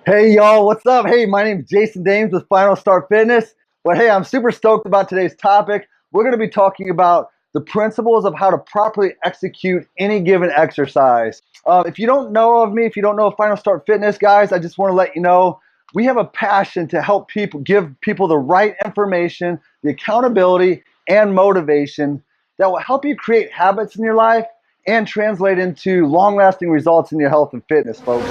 Hey y'all, what's up? Hey, my name is Jason Dames with Final Start Fitness. But hey, I'm super stoked about today's topic. We're going to be talking about the principles of how to properly execute any given exercise. If you don't know of me, if you don't know of Final Start Fitness, guys, I just want to let you know we have a passion to help people, give people the right information, the accountability, and motivation that will help you create habits in your life and translate into long-lasting results in your health and fitness, folks.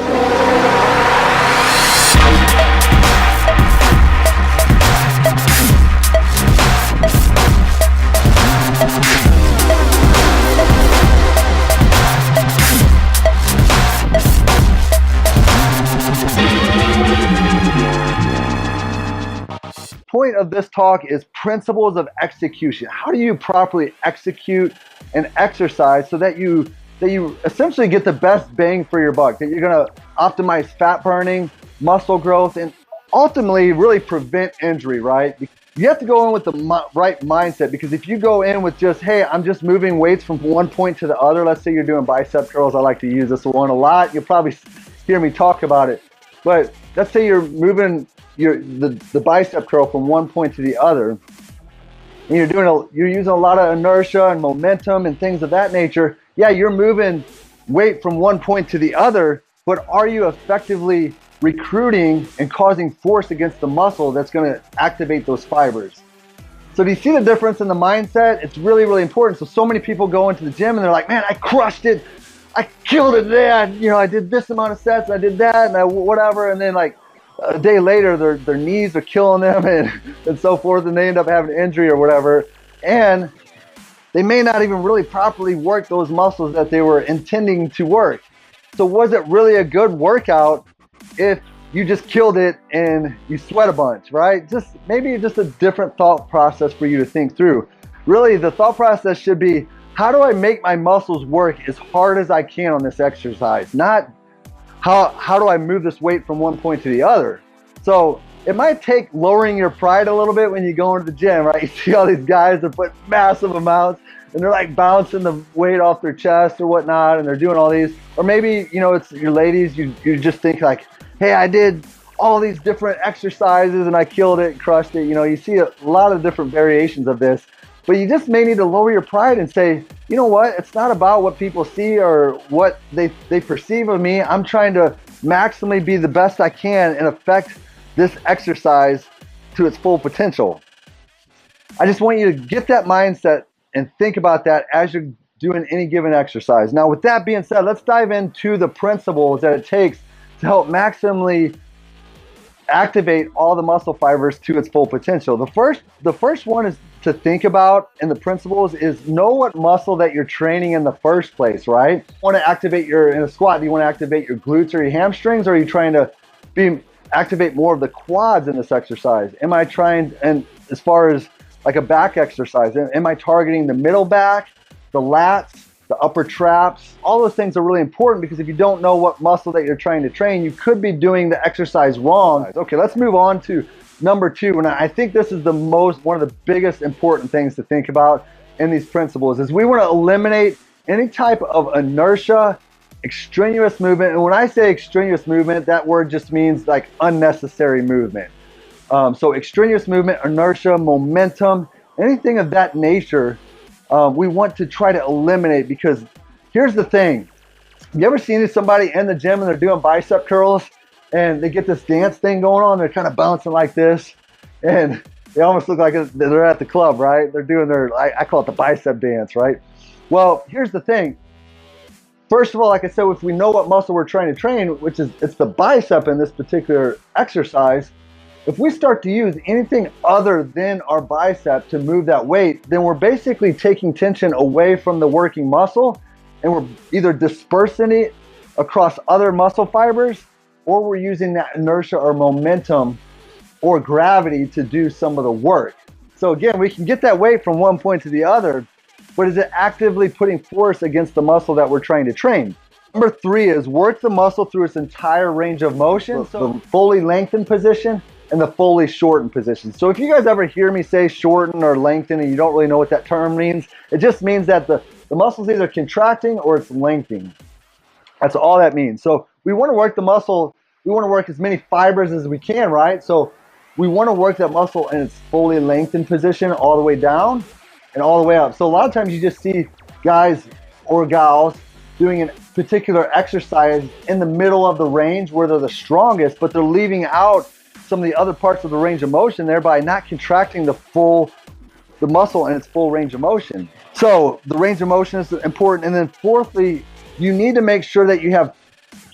Point of this talk is principles of execution. How do you properly execute an exercise so that you essentially get the best bang for your buck, that you're going to optimize fat burning, muscle growth, and ultimately really prevent injury, right? You have to go in with the right mindset, because if you go in with just, hey, I'm just moving weights from one point to the other. Let's say you're doing bicep curls. I like to use this one a lot. You'll probably hear me talk about it. But let's say you're moving the bicep curl from one point to the other, and you're using a lot of inertia and momentum and things of that nature. Yeah, you're moving weight from one point to the other, but are you effectively recruiting and causing force against the muscle that's going to activate those fibers? So do you see the difference in the mindset? It's really, really important. So many people go into the gym and they're like, man, I crushed it. I killed it today. I did this amount of sets. I did that and whatever. And then like a day later, their knees are killing them and so forth. And they end up having an injury or whatever. And they may not even really properly work those muscles that they were intending to work. So was it really a good workout if you just killed it and you sweat a bunch, right? Maybe just a different thought process for you to think through. Really, the thought process should be, how do I make my muscles work as hard as I can on this exercise? Not how do I move this weight from one point to the other? So it might take lowering your pride a little bit when you go into the gym, right? You see all these guys that put massive amounts and they're like bouncing the weight off their chest or whatnot, and they're doing all these. Or maybe, it's your ladies, you just think like, hey, I did all these different exercises and I killed it, crushed it. You see a lot of different variations of this, but you just may need to lower your pride and say, you know what? It's not about what people see or what they perceive of me. I'm trying to maximally be the best I can and affect this exercise to its full potential. I just want you to get that mindset and think about that as you're doing any given exercise. Now, with that being said, let's dive into the principles that it takes to help maximally activate all the muscle fibers to its full potential. The first one is to think about, and the principles is, know what muscle that you're training in the first place, right? You want to activate in a squat, do you want to activate your glutes or your hamstrings, or are you trying to activate more of the quads in this exercise? Am I trying, and as far as like a back exercise, am I targeting the middle back, the lats, the upper traps? All those things are really important, because if you don't know what muscle that you're trying to train, you could be doing the exercise wrong. Okay, let's move on to number two. And I think this is one of the biggest important things to think about in these principles is we want to eliminate any type of inertia, extraneous movement. And when I say extraneous movement, that word just means like unnecessary movement. So extraneous movement, inertia, momentum, anything of that nature, we want to try to eliminate, because here's the thing. You ever seen somebody in the gym and they're doing bicep curls and they get this dance thing going on? They're kind of bouncing like this and they almost look like they're at the club, right? They're doing I call it the bicep dance, right? Well, here's the thing. First of all, like I said, if we know what muscle we're trying to train, it's the bicep in this particular exercise, if we start to use anything other than our bicep to move that weight, then we're basically taking tension away from the working muscle, and we're either dispersing it across other muscle fibers, or we're using that inertia or momentum or gravity to do some of the work. So again, we can get that weight from one point to the other, but is it actively putting force against the muscle that we're trying to train? Number three is work the muscle through its entire range of motion. So the fully lengthened position and the fully shortened position. So if you guys ever hear me say shorten or lengthen and you don't really know what that term means, it just means that the muscle's either contracting or it's lengthening. That's all that means. So we want to work the muscle we want to work as many fibers as we can, right? So we want to work that muscle in its fully lengthened position all the way down and all the way up. So a lot of times you just see guys or gals doing a particular exercise in the middle of the range where they're the strongest, but they're leaving out some of the other parts of the range of motion, thereby not contracting the muscle in its full range of motion. So the range of motion is important. And then fourthly, you need to make sure that you have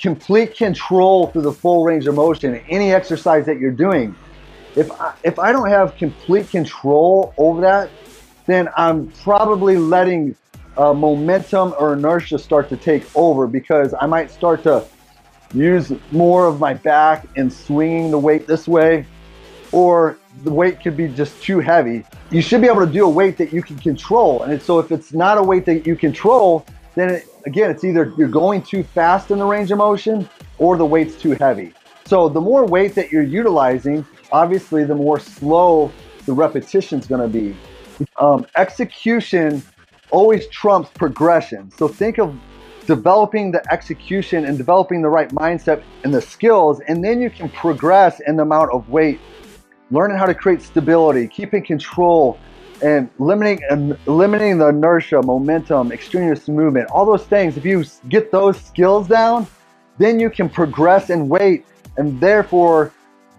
complete control through the full range of motion in any exercise that you're doing. If I don't have complete control over that, then I'm probably letting momentum or inertia start to take over, because I might start to use more of my back and swinging the weight this way, or the weight could be just too heavy. You should be able to do a weight that you can control. And so if it's not a weight that you control, then again, it's either you're going too fast in the range of motion or the weight's too heavy. So the more weight that you're utilizing, obviously the more slow the repetition's gonna be. Execution always trumps progression. So think of developing the execution and developing the right mindset and the skills, and then you can progress in the amount of weight, learning how to create stability, keeping control, and eliminating the inertia, momentum, extraneous movement, all those things. If you get those skills down, then you can progress in weight and therefore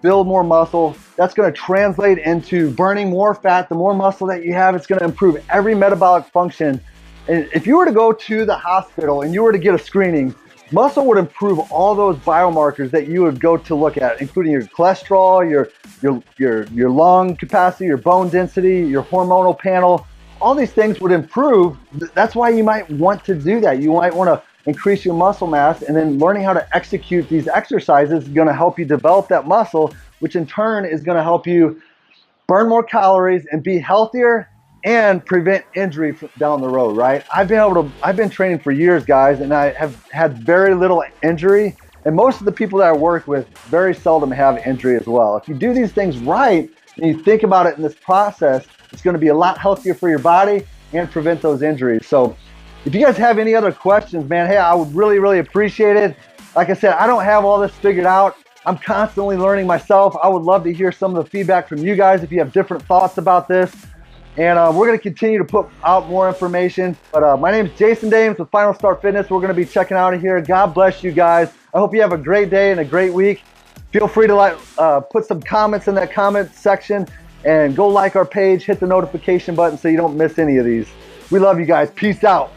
build more muscle. That's going to translate into burning more fat. The more muscle that you have, it's going to improve every metabolic function. And if you were to go to the hospital and you were to get a screening, muscle would improve all those biomarkers that you would go to look at, including your cholesterol, your lung capacity, your bone density, your hormonal panel. All these things would improve. That's why you might want to do that. You might want to increase your muscle mass, and then learning how to execute these exercises is going to help you develop that muscle, which in turn is going to help you burn more calories and be healthier and prevent injury down the road, right? I've been training for years, guys, and I have had very little injury. And most of the people that I work with very seldom have injury as well. If you do these things right and you think about it in this process, it's going to be a lot healthier for your body and prevent those injuries. So if you guys have any other questions, man, hey, I would really, really appreciate it. Like I said, I don't have all this figured out. I'm constantly learning myself. I would love to hear some of the feedback from you guys if you have different thoughts about this. And we're going to continue to put out more information. But my name is Jason Dames with Final Start Fitness. We're going to be checking out of here. God bless you guys. I hope you have a great day and a great week. Feel free to put some comments in that comment section, and go like our page, hit the notification button so you don't miss any of these. We love you guys. Peace out.